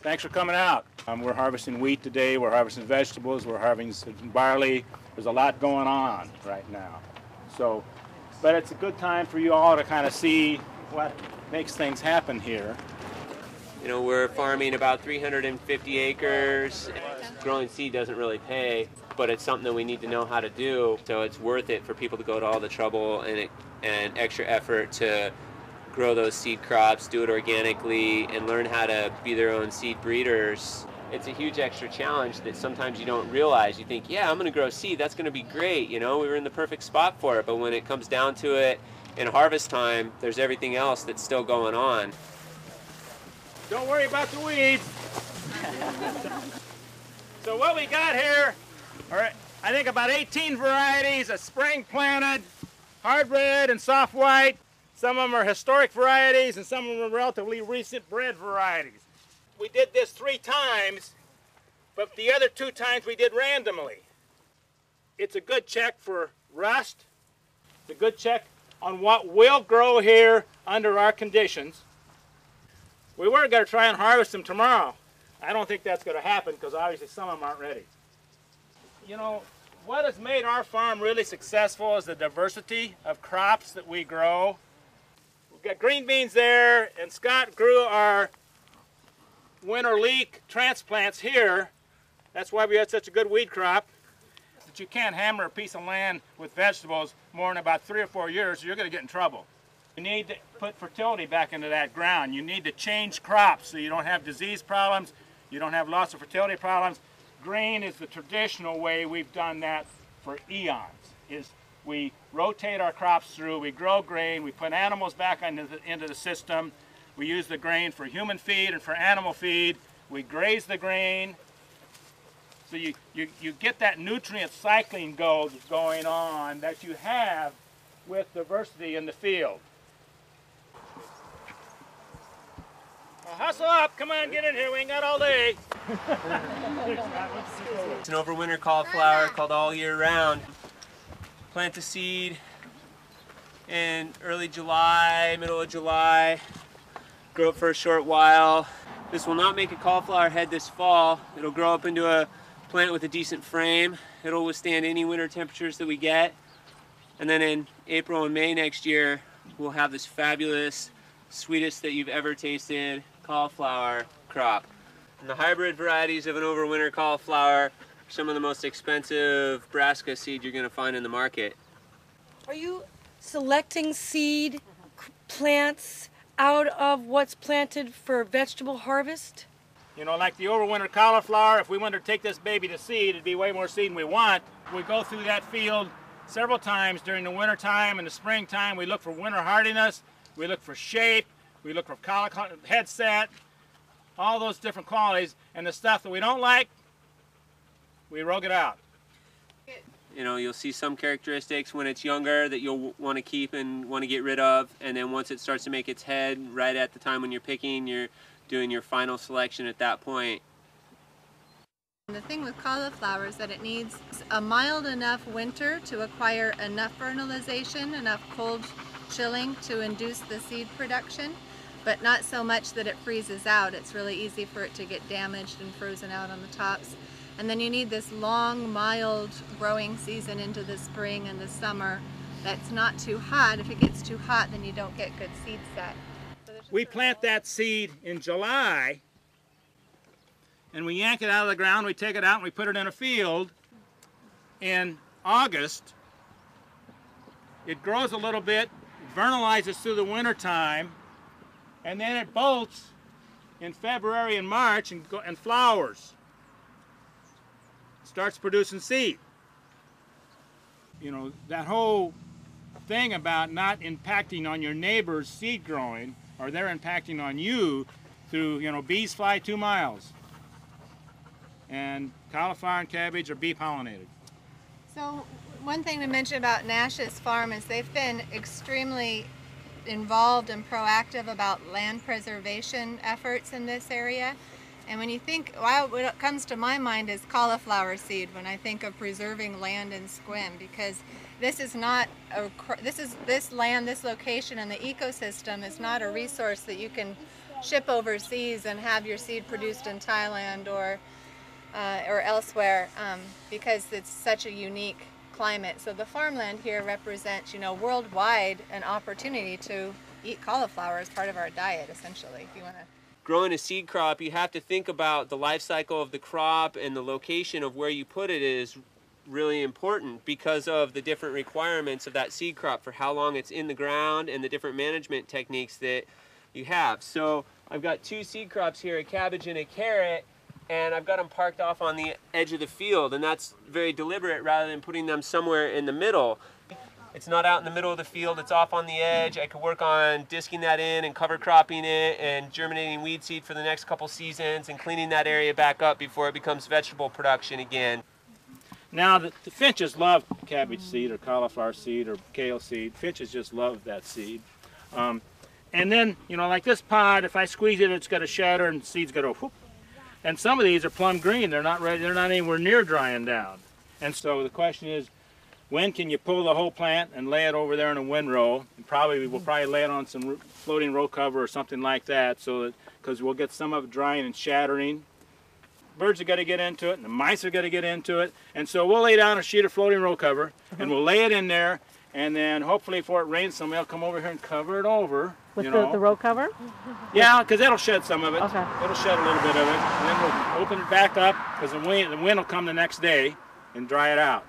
Thanks for coming out. We're harvesting wheat today, we're harvesting vegetables, we're harvesting barley. There's a lot going on right now. So, but it's a good time for you all to kind of see what makes things happen here. You know, we're farming about 350 acres. Growing seed doesn't really pay, but it's something that we need to know how to do. So it's worth it for people to go to all the trouble and extra effort to grow those seed crops, do it organically, and learn how to be their own seed breeders. It's a huge extra challenge that sometimes you don't realize. You think, yeah, I'm going to grow seed, that's going to be great, you know, we were in the perfect spot for it. But when it comes down to it in harvest time, there's everything else that's still going on. Don't worry about the weeds. So what we got here are, I think, about 18 varieties of spring planted, hard red and soft white. Some of them are historic varieties and some of them are relatively recent bred varieties. We did this 3 times, but the other 2 times we did randomly. It's a good check for rust. It's a good check on what will grow here under our conditions. We were going to try and harvest them tomorrow. I don't think that's going to happen because obviously some of them aren't ready. You know, what has made our farm really successful is the diversity of crops that we grow. We've got green beans there, and Scott grew our winter leek transplants here. That's why we had such a good weed crop. That you can't hammer a piece of land with vegetables more than about 3 or 4 years, or you're going to get in trouble. You need to put fertility back into that ground. You need to change crops so you don't have disease problems, you don't have loss of fertility problems. Grain is the traditional way we've done that for eons. Is we rotate our crops through, we grow grain, we put animals back into the system. We use the grain for human feed and for animal feed. We graze the grain. So you get that nutrient cycling going on that you have with diversity in the field. Well, hustle up, come on, get in here, we ain't got all day. It's an overwinter cauliflower called all year round. Plant the seed in early July, middle of July. Grow it for a short while. This will not make a cauliflower head this fall. It'll grow up into a plant with a decent frame. It'll withstand any winter temperatures that we get. And then in April and May next year, we'll have this fabulous, sweetest that you've ever tasted cauliflower crop. And the hybrid varieties of an overwinter cauliflower are some of the most expensive brassica seed you're going to find in the market. Are you selecting seed plants out of what's planted for vegetable harvest? You know, like the overwinter cauliflower, if we wanted to take this baby to seed, it'd be way more seed than we want. We go through that field several times during the winter time and the springtime. We look for winter hardiness, we look for shape, we look for head set, all those different qualities, and the stuff that we don't like, we rogue it out. You know, you'll see some characteristics when it's younger that you'll want to keep and want to get rid of, and then once it starts to make its head, right at the time when you're picking, you're doing your final selection at that point. The thing with cauliflower is that it needs a mild enough winter to acquire enough fertilization, enough cold chilling to induce the seed production, but not so much that it freezes out. It's really easy for it to get damaged and frozen out on the tops. And then you need this long, mild growing season into the spring and the summer that's not too hot. If it gets too hot, then you don't get good seed set. We plant that seed in July, and we yank it out of the ground, we take it out and we put it in a field. In August, it grows a little bit, vernalizes through the winter time, and then it bolts in February and March and flowers. Starts producing seed. You know, that whole thing about not impacting on your neighbor's seed growing, or they're impacting on you through, you know, bees fly 2 miles. And cauliflower and cabbage are bee pollinated. So one thing to mention about Nash's farm is they've been extremely involved and proactive about land preservation efforts in this area. And when you think, what comes to my mind is cauliflower seed when I think of preserving land in Sequim, because this is not this land, this location, and the ecosystem is not a resource that you can ship overseas and have your seed produced in Thailand or elsewhere, because it's such a unique climate. So the farmland here represents, you know, worldwide an opportunity to eat cauliflower as part of our diet, essentially, if you want to. Growing a seed crop, you have to think about the life cycle of the crop, and the location of where you put it is really important because of the different requirements of that seed crop for how long it's in the ground and the different management techniques that you have. So I've got 2 seed crops here, a cabbage and a carrot, and I've got them parked off on the edge of the field, and that's very deliberate rather than putting them somewhere in the middle. It's not out in the middle of the field, it's off on the edge. I could work on disking that in and cover cropping it and germinating weed seed for the next couple seasons and cleaning that area back up before it becomes vegetable production again. Now, the finches love cabbage seed or cauliflower seed or kale seed. Finches just love that seed. And then, you know, like this pod, if I squeeze it, it's got to shatter and the seeds go to whoop. And some of these are plum green. They're not ready. They're not anywhere near drying down. And so the question is, when can you pull the whole plant and lay it over there in a windrow? And we'll probably lay it on some floating row cover or something like that, so that, because we'll get some of it drying and shattering. Birds are going to get into it, and the mice are going to get into it. And so we'll lay down a sheet of floating row cover, and we'll lay it in there, and then hopefully before it rains, somebody will come over here and cover it over. With the row cover? Yeah, because that'll shed some of it. Okay. It'll shed a little bit of it, and then we'll open it back up, because the wind will come the next day and dry it out.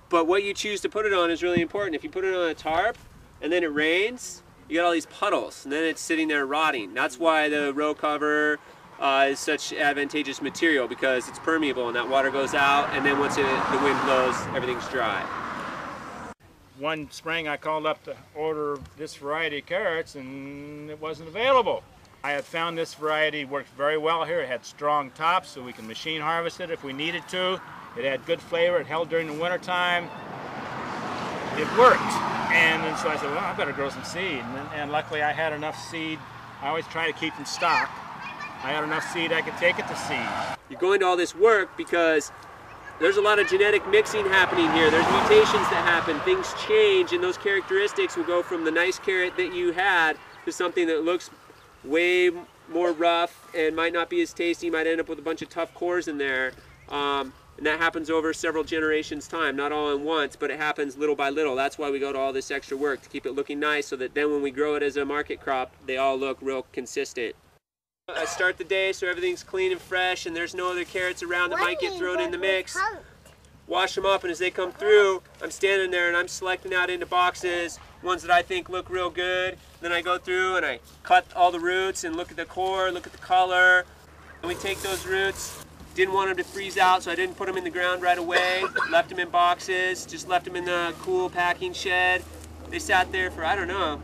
But what you choose to put it on is really important. If you put it on a tarp and then it rains, you got all these puddles, and then it's sitting there rotting. That's why the row cover is such advantageous material, because it's permeable and that water goes out, and then once the wind blows, everything's dry. One spring I called up to order this variety of carrots, and it wasn't available. I had found this variety worked very well here. It had strong tops, so we can machine harvest it if we needed to. It had good flavor. It held during the winter time. It worked. And then so I said, well, I better grow some seed. And luckily I had enough seed. I always try to keep in stock. I had enough seed I could take it to seed. You're going to all this work because there's a lot of genetic mixing happening here. There's mutations that happen. Things change, and those characteristics will go from the nice carrot that you had to something that looks way more rough and might not be as tasty. You might end up with a bunch of tough cores in there. And that happens over several generations' time, not all at once, but it happens little by little. That's why we go to all this extra work, to keep it looking nice, so that then when we grow it as a market crop, they all look real consistent. I start the day so everything's clean and fresh, and there's no other carrots around that might get thrown in the mix. Wash them up, and as they come through, I'm standing there and I'm selecting out into boxes, ones that I think look real good. Then I go through and I cut all the roots and look at the core, look at the color. And we take those roots. Didn't want them to freeze out, so I didn't put them in the ground right away. Left them in boxes, just left them in the cool packing shed. They sat there for, I don't know,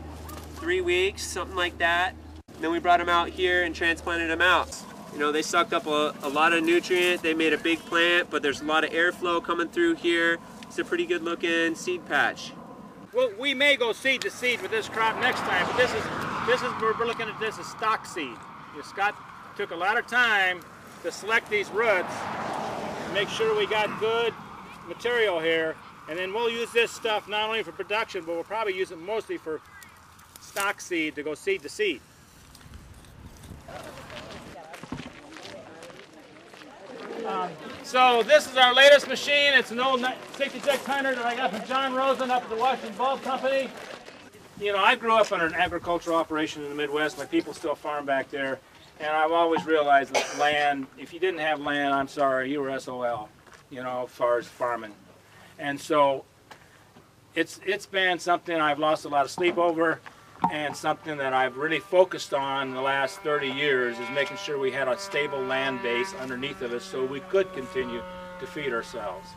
3 weeks, something like that. And then we brought them out here and transplanted them out. You know, they sucked up a lot of nutrient. They made a big plant, but there's a lot of airflow coming through here. It's a pretty good looking seed patch. Well, we may go seed to seed with this crop next time, but this is we're looking at this as stock seed. Scott took a lot of time to select these roots, make sure we got good material here, and then we'll use this stuff not only for production, but we'll probably use it mostly for stock seed to go seed to seed. So this is our latest machine. It's an old 6600 that I got from John Rosen up at the Washington Bulb Company. You know, I grew up under an agricultural operation in the Midwest. My people still farm back there. And I've always realized that land, if you didn't have land, I'm sorry, you were SOL, you know, as far as farming. And so it's been something I've lost a lot of sleep over, and something that I've really focused on in the last 30 years is making sure we had a stable land base underneath of us so we could continue to feed ourselves.